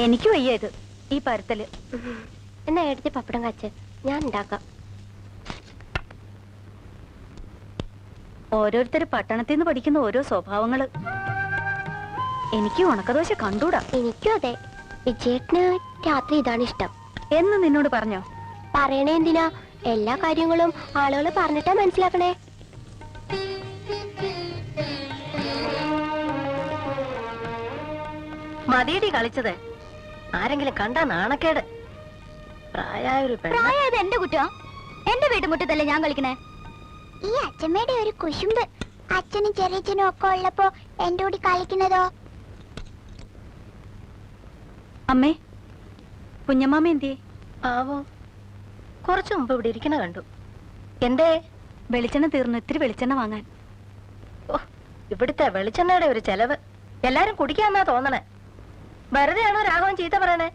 എനിക്ക് വയ്യ ഇത് ഈ പരത്തല്. എന്നാ എടുത്ത് പപ്പടം കാച്ച് ഞാൻ ഉണ്ടാക്കാം. ഓരോരുത്തര് പട്ടണത്തിൽ നിന്ന് പഠിക്കുന്ന ഓരോ സ്വഭാവങ്ങള്. എനിക്ക് ഉണക്കദോശ കണ്ടൂടാ. എനിക്കും അതെ. വിജയേട്ടന് രാത്രി ഇതാണ് ഇഷ്ടം എന്ന് നിന്നോട് പറഞ്ഞോ? പറയണേ എന്തിനാ? എല്ലാ കാര്യങ്ങളും ആളുകൾ പറഞ്ഞിട്ടാ മനസ്സിലാക്കണേ. മതിയടി കളിച്ചത്. ആരെങ്കിലും കണ്ടാ നാണക്കേട്. പ്രായത് എന്റെ കുറ്റാ. എന്റെ വീട്ടുമുറ്റത്തല്ലേ ഞാൻ കളിക്കണേ. ഈ അച്ഛമ്മയുടെ ഒരു കുശുമ്പ്. അച്ഛനും ചെറിയച്ഛനും ഒക്കെ ഉള്ളപ്പോ എന്റെ കൂടി കളിക്കുന്നതോ? അമ്മേ, കുഞ്ഞമ്മാമ എന്തിയെ? ആവോ, കുറച്ചു മുമ്പ് ഇവിടെ ഇരിക്കണ കണ്ടു. എന്തേ? വെളിച്ചെണ്ണ തീർന്നു, ഇത്തിരി വെളിച്ചെണ്ണ വാങ്ങാൻ. ഓ, ഇവിടുത്തെ വെളിച്ചെണ്ണയുടെ ഒരു ചെലവ്. എല്ലാരും കുടിക്കാന്നാ തോന്നണേ. വെറുതെയാണോ രാഘവൻ ചീത്ത പറയണേ?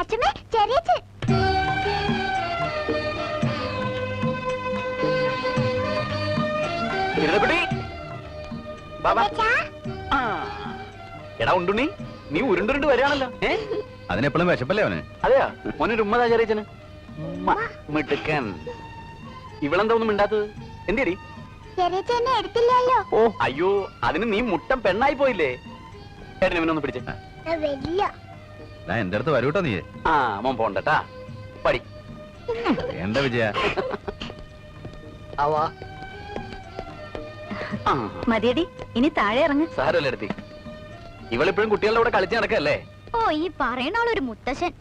അച്ഛമ്മേ, ചെറിയച്ഛൻ. എടാ ഉണ്ടുണ്ണി, നീ ഉരുണ്ടുരുണ്ട് വരികയാണല്ലോ. അതിനെപ്പോഴും വിശപ്പല്ലേ അവന്? അതെയാ, മോനൊരു ഉമ്മതാ ചെറിയച്ചന്. മിടുക്കൻ. ഇവളെന്താ ഒന്നും മിണ്ടാത്തത്? എന്തേടി? ചെറിയച്ഛനെ എടുത്തില്ലല്ലോ. ഓ അയ്യോ, അതിന് നീ മുട്ടം പെണ്ണായി പോയില്ലേ? ഏട്ടനെ ഇവനൊന്ന് പിടിച്ചേ. എന്റെ അടുത്ത് വരൂട്ടോ നീ. ആ മോൻ പോണ്ടട്ടാ, പടി. എന്താ വിജയ? മതിയടി, ഇനി താഴെ ഇറങ്ങ്. സാരല്ലേ എടുത്തി. ഇവളിപ്പോഴും കുട്ടികളുടെ കൂടെ കളിച്ച് നടക്കല്ലേ? ഓ, ഈ പറയണ ആളൊരു മുത്തശ്ശൻ.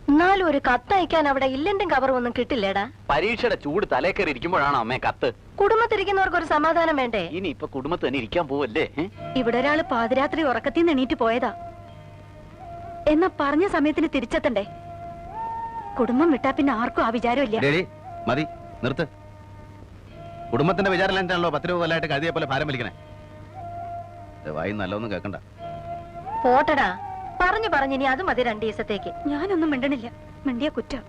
എന്നാലും ഒരു കത്തയക്കാൻ അവിടെ ഇല്ലെങ്കിലും കവറും ഒന്നും കിട്ടില്ലേടാ. പരീക്ഷയുടെ ചൂട് തലേ കയറി ഇരിക്കുമ്പോഴാണോ അമ്മേ കത്ത്? കുടുംബത്തിരിക്കുന്നവർക്ക് ഒരു സമാധാനം വേണ്ടേ? ഇനി ഇപ്പൊ കുടുംബത്ത് തന്നെ ഇരിക്കാൻ പോവല്ലേ? ഇവിടെ ഒരാള് പാതിരാത്രി ഉറക്കത്തിൽ നിന്ന് എണീറ്റ് പോയതാ. എന്നാ പറഞ്ഞ സമയത്തിന് തിരിച്ചെത്തണ്ടേ? കുടുംബം വിട്ടാ പിന്നെ ആർക്കും ആ വിചാരമില്ല. മതി, നിർത്ത്. കുടുംബത്തിന്റെ വിചാരം എന്താണല്ലോ 10 രൂപ കൊല്ലായിട്ട് കഴുതിയെ പോലെ ഭാരം വലിക്കണേ. വായി നല്ലൊന്നും കേൾക്കണ്ട. പോട്ടടാ, പറഞ്ഞു പറഞ്ഞു ഇനി അത് മതി 2 ദിവസത്തേക്ക്. ഞാനൊന്നും മിണ്ടണില്ല. മിണ്ടിയ കുറ്റം.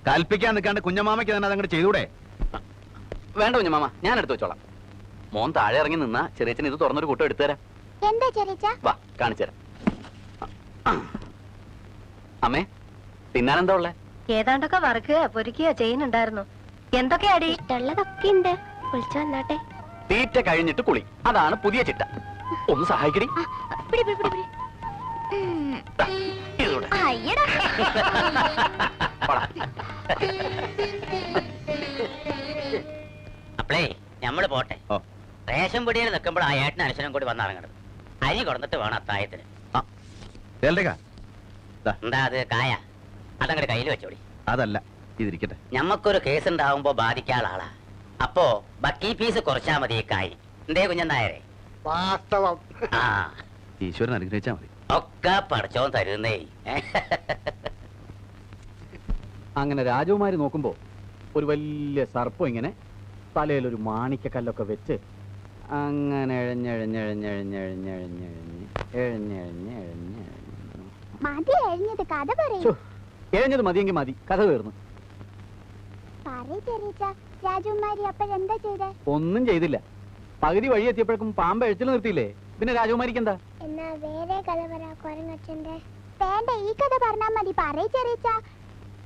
കൽപ്പിക്കാൻ നിൽക്കാണ്ട് കുഞ്ഞമാമയ്ക്ക് തന്നെ അതങ്ങോട്ട് ചെയ്തൂടെ? വേണ്ട കുഞ്ഞമാമ, ഞാൻ എടുത്തു വെച്ചോളാം. മോൻ താഴെ ഇറങ്ങി നിന്നാ ചെറിയച്ചൻ ഇത് തുറന്നൊരു കൂട്ടം എടുത്തു തരാം. എന്താ ചെറിയച്ഛ? വാ, കാണിച്ചു തരാം. അമ്മേ, തിന്നാനെന്താ ഉള്ളേ? ഏതാണ്ടൊക്കെ വറുക്കുക പൊരിക്കുക ചെയ്യുന്നുണ്ടായിരുന്നു. എന്തൊക്കെയാടി? ഇഷ്ടമുള്ളതൊക്കെ ഉണ്ട്. വിളിച്ചു വന്നാട്ടെ. തീറ്റ കഴിഞ്ഞിട്ട് കുളി, അതാണ് പുതിയ ചിട്ട. ഒന്ന് സഹായിക്കടി. ഇതൂടെ. അപ്പളേ നമ്മള് പോട്ടെ. റേഷൻ പൊടിയിൽ നിൽക്കുമ്പോൾ ആ ഏട്ടന് അനുസരണം കൂടി വന്നിറങ്ങണം. അരി കൊടുത്തിട്ട് വേണം അത്തായത്തിന്. എന്താ അത് കായ? അതങ്ങടെ കയ്യിൽ വെച്ചോടി. അതല്ല, ഇതിരിക്കട്ടെ. ഞമ്മക്കൊരു കേസ് ഉണ്ടാവുമ്പോ ബാധിക്കാനുള്ള ആളാ. അപ്പോ ബക്കി ഫീസ് കുറച്ചാ മതി ഈ കാര്യം. എന്തേ കുഞ്ഞനായരെ? വാസ്തവം. ആ, ഈശ്വരൻ അനുഗ്രഹിച്ചാ മതി. ഒക്കെ പഠിച്ചോൻ തരുന്നേ. അങ്ങനെ രാജകുമാരി നോക്കുമ്പോ ഒരു വലിയ സർപ്പം ഇങ്ങനെ തലയിലൊരു മാണിക്കക്കല്ലൊക്കെ വെച്ച് അങ്ങനെ എഴഞ്ഞത് മതിയെങ്കിൽ മതി, കഥ തീർന്നു. ഒന്നും ചെയ്തില്ല. പകുതി വഴി എത്തിയപ്പോഴേക്കും പാമ്പ് എഴുച്ചിൽ നിർത്തിയില്ലേ? പിന്നെ രാജകുമാരിക്ക് എന്താ?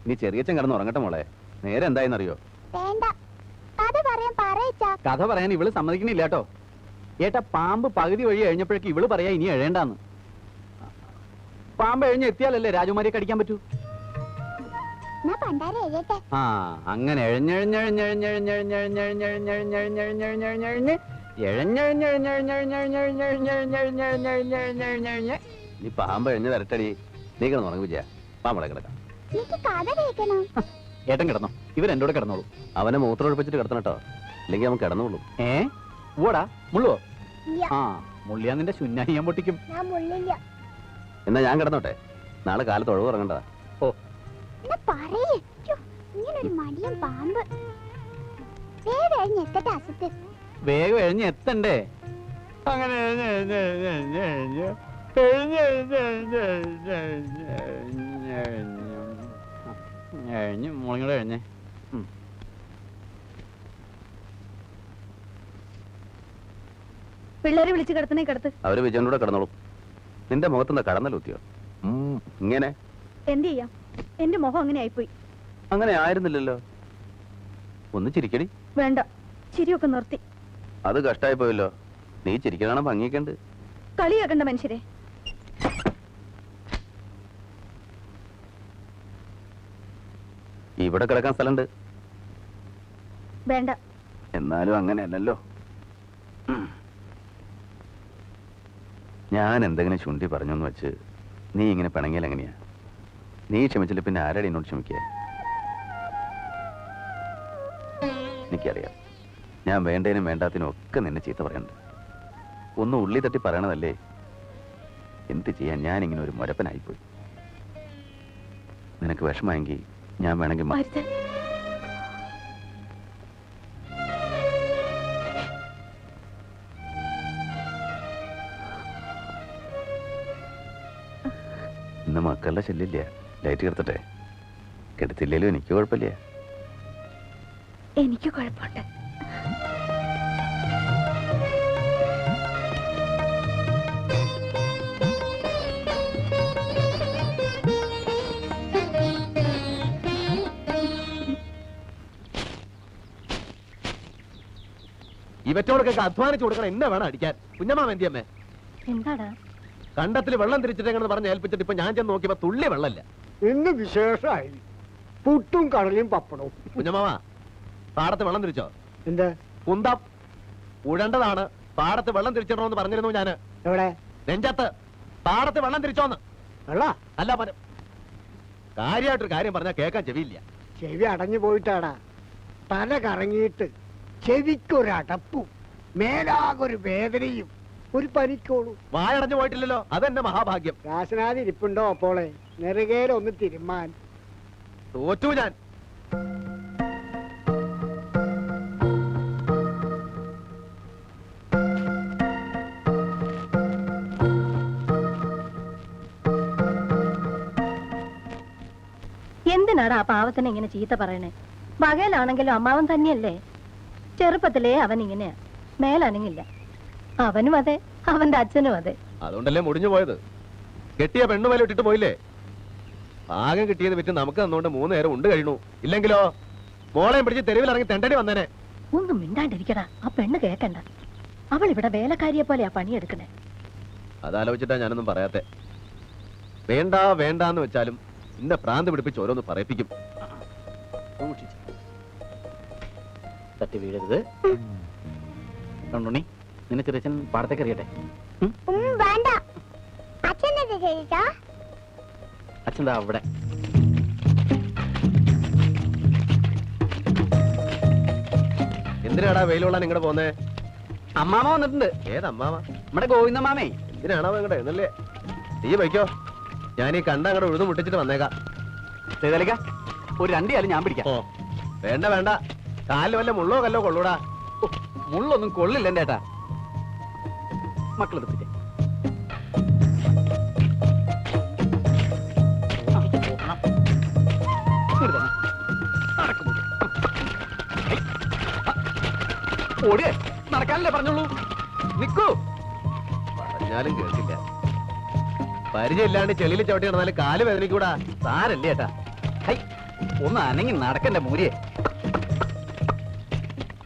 നീ ചെറിയച്ചൻ കിടന്ന് ഉറങ്ങട്ടെ മോളെ. നേരെ എന്തായെന്നറിയോ? കഥ പറയാൻ ഇവള് സമ്മതിക്കണില്ല കേട്ടോ. ഏട്ടാ, പാമ്പ് പകുതി വഴി എഴിഞ്ഞപ്പോഴേക്കും ഇവള് പറയാ ഇനി എഴേണ്ടാന്ന്. പാമ്പ് എഴിഞ്ഞ് എത്തിയാലല്ലേ രാജകുമാരിയെ കടിക്കാൻ പറ്റൂ. ആ, അങ്ങനെ നീ പാമ്പ് എഴിഞ്ഞ് തരട്ടടി. നീ കിടന്ന് ഉറങ്ങി വിജയ. പാമ്പളെ കിടക്കാം. ഏട്ടൻ കിടന്നോ? ഇവർ എന്റെ കൂടെ കിടന്നോളൂ. അവനെ മൂത്രം ഒഴിപ്പിച്ചിട്ട് കിടത്തണം കേട്ടോ, അല്ലെങ്കിൽ അവൻ കിടന്നോളൂ. ഊടാ മുള്ളുവോ? ആ, മുള്ളിയാ നിന്റെ ശുന്നായി ഞാൻ പൊട്ടിക്കും. എന്നാ ഞാൻ കിടന്നോട്ടെ, നാളെ കാലത്ത് ഒഴിവ് ഇറങ്ങണ്ടതാ. ഓ, വേഗം എഴിഞ്ഞ് എത്തണ്ടേ? അങ്ങനെ മോളിങ്ങോടെ കഴിഞ്ഞേ. പിള്ളേരെ വിളിച്ച് കിടത്തണേ കിടത്ത്. അവര് വിജയന്റെ കൂടെ കിടന്നോളൂ. നിന്റെ മുഖത്തുനിന്ന് കടന്നലൂത്തിയോ? ഇങ്ങനെ എന്ത് ചെയ്യാം, എന്റെ മുഖം അങ്ങനെ ആയിപ്പോയി. അങ്ങനെ ആയിരുന്നില്ലല്ലോ. ഒന്ന് ചിരിക്കടി. വേണ്ട, ചിരിയൊക്കെ നിർത്തി. അത് കഷ്ടായി പോയല്ലോ. നീ ചിരിക്കണം ഭംഗിക്കണ്ട്. കളിയാക്കണ്ട മനുഷ്യരെ. ഇവിടെ കിടക്കാൻ സ്ഥലമുണ്ട്. വേണ്ട. എന്നാലും അങ്ങനെയല്ലല്ലോ. ഞാൻ എന്തെങ്കിലും ചുണ്ടി പറഞ്ഞെന്ന് വെച്ച് നീ ഇങ്ങനെ പിണങ്ങിയാൽ എങ്ങനെയാ? നീ ക്ഷമിച്ചില്ല പിന്നെ ആരാടി എന്നോട് ക്ഷമിക്കുക? എനിക്കറിയാം, ഞാൻ വേണ്ടതിനും വേണ്ടാത്തിനും ഒക്കെ നിന്നെ ചീത്ത പറയണ്ട്. ഒന്ന് ഉള്ളി തട്ടി പറയണതല്ലേ. എന്ത് ചെയ്യാൻ, ഞാനിങ്ങനെ ഒരു മുരപ്പനായിപ്പോയി. നിനക്ക് വിഷമമെങ്കിൽ ഞാൻ വേണമെങ്കിൽ മരുത്. ഇന്ന് മക്കളുടെ ശല്യമില്ല. ലൈറ്റ് കെടുത്തട്ടെ. കെടുത്തില്ലേലും എനിക്ക് കുഴപ്പമില്ല. എനിക്ക് കുഴപ്പമുണ്ട്. ഇവറ്റോടൊക്കെ അധ്വാനിച്ചു കൊടുക്കണം. എന്നെ വേണം അടിക്കാൻ. കുഞ്ഞമ്മ വെന്തിയമ്മേ, എന്താടാ? കണ്ടത്തിൽ വെള്ളം തിരിച്ചിട്ടെന്ന് പറഞ്ഞ് ഏൽപ്പിച്ചിട്ട് ഇപ്പൊ ഞാൻ ചെന്ന് നോക്കിയപ്പോ തുള്ളി വെള്ളമില്ല. ഇന്ന് വിശേഷമായി പുട്ടും കടലയും പപ്പടവും. കുഞ്ഞമ്മാവ, പാടത്ത് വെള്ളം തിരിച്ചോ? എന്താ കുന്തം ഉഴണ്ടതാണ്. പാടത്ത് വെള്ളം തിരിച്ചിടണമെന്ന് പറഞ്ഞിരുന്നു ഞാന്. എവിടെ? നെഞ്ചത്ത്. പാടത്ത് വെള്ളം തിരിച്ചോന്ന്. വെള്ള അല്ല കാര്യമായിട്ടൊരു കാര്യം പറഞ്ഞാൽ കേൾക്കാൻ ചെവിയില്ല. ചെവി അടഞ്ഞു പോയിട്ടാടാ. തല കറങ്ങിയിട്ട് ചെവിക്കൊരടപ്പും മേലാകൊരു വേദനയും ഒരു പനിക്കോളൂ. വായടഞ്ഞു പോയിട്ടില്ലല്ലോ, അതെന്റെ മഹാഭാഗ്യം. രാസനാഥി ഇരിപ്പുണ്ടോ അപ്പോളെ? നെറുകയിലൊന്ന് തിരുമാൻ. തോറ്റു ഞാൻ. എന്തിനാടാ ആ പാവത്തിനെ ഇങ്ങനെ ചീത്ത പറയണേ? പകയിലാണെങ്കിലും അമ്മാവൻ തന്നെയല്ലേ. ചെറുപ്പത്തിലേ അവൻ ഇങ്ങനെയാ, മേലനങ്ങില്ല. അവനും അതെ, അവന്റെ അച്ഛനും അതെ. അതുകൊണ്ടല്ലേ മുടിഞ്ഞു പോയത്. കെട്ടിയ പെണ്ണുമേലെ ഇട്ടിട്ട് പോയില്ലേ? ഭാഗം കിട്ടിയത് വിറ്റ് നമുക്ക് തന്നുകൊണ്ട് 3 നേരം ഉണ്ട് കഴിഞ്ഞു. ഇല്ലെങ്കിലോ മോളെയും പിടിച്ച് തെരുവിലിറങ്ങി തെണ്ടടി വന്നേനെ. ഒന്നും മിണ്ടാണ്ടിരിക്കടാ. ആ പെണ്ണ് കേക്കണ്ട. അവൾ ഇവിടെ വേലക്കാരിയെ പോലെയാ പണിയെടുക്കണേ. അതാലോചിച്ചിട്ടാ ഞാനൊന്നും പറയാത്തെ. വേണ്ട വേണ്ടാന്ന് വെച്ചാലും ഇന്ന പ്രാന്ത് പിടിപ്പിച്ച് ഓരോന്ന് പറയിപ്പിക്കും. തട്ടി വീഴരുത്. കണ്ടുണ്ണി, നിന്നെ ചെറിയച്ഛൻ പാടത്തേക്ക് അറിയട്ടെ. വേണ്ട. അച്ഛനെന്താ ചെയ്തോ? അച്ഛൻ അവിടെ. എന്തിനാടാ വെയിലുള്ള നിങ്ങടെ പോന്നേ? അമ്മാമ വന്നിട്ടുണ്ട്. ഏതമ്മാവ? നമ്മുടെ ഗോവിന്ദമാമേ. എന്തിനാണോ നിങ്ങടെ എന്നല്ലേ? നീ വയ്ക്കോ, ഞാൻ ഈ കണ്ട അങ്ങടെ ഉഴുതു മുട്ടിച്ചിട്ട് വന്നേക്കാം. ചെയ്താലേക്ക ഒരു 2 കാലം ഞാൻ പിടിക്കാം. ഓ വേണ്ട വേണ്ട, കാലിൽ വല്ല മുള്ളോ കല്ലോ കൊള്ളൂടാ. മുള്ളൊന്നും കൊള്ളില്ല എന്റെ ഏട്ടാ. മക്കളത് പിടിച്ചേ. ഓടിയേ, നടക്കാനല്ലേ പറഞ്ഞോളൂ. നിക്കൂ. പറഞ്ഞാലും കേൾക്കില്ല. പരിചയമില്ലാണ്ട് ചെളിയിൽ ചവിട്ടി നടന്നാലും കാല് വേദനിക്കൂടാ. സാരല്ലേ ഏട്ടാ. ഒന്ന് അനങ്ങി നടക്കണ്ട മൂരിയെ.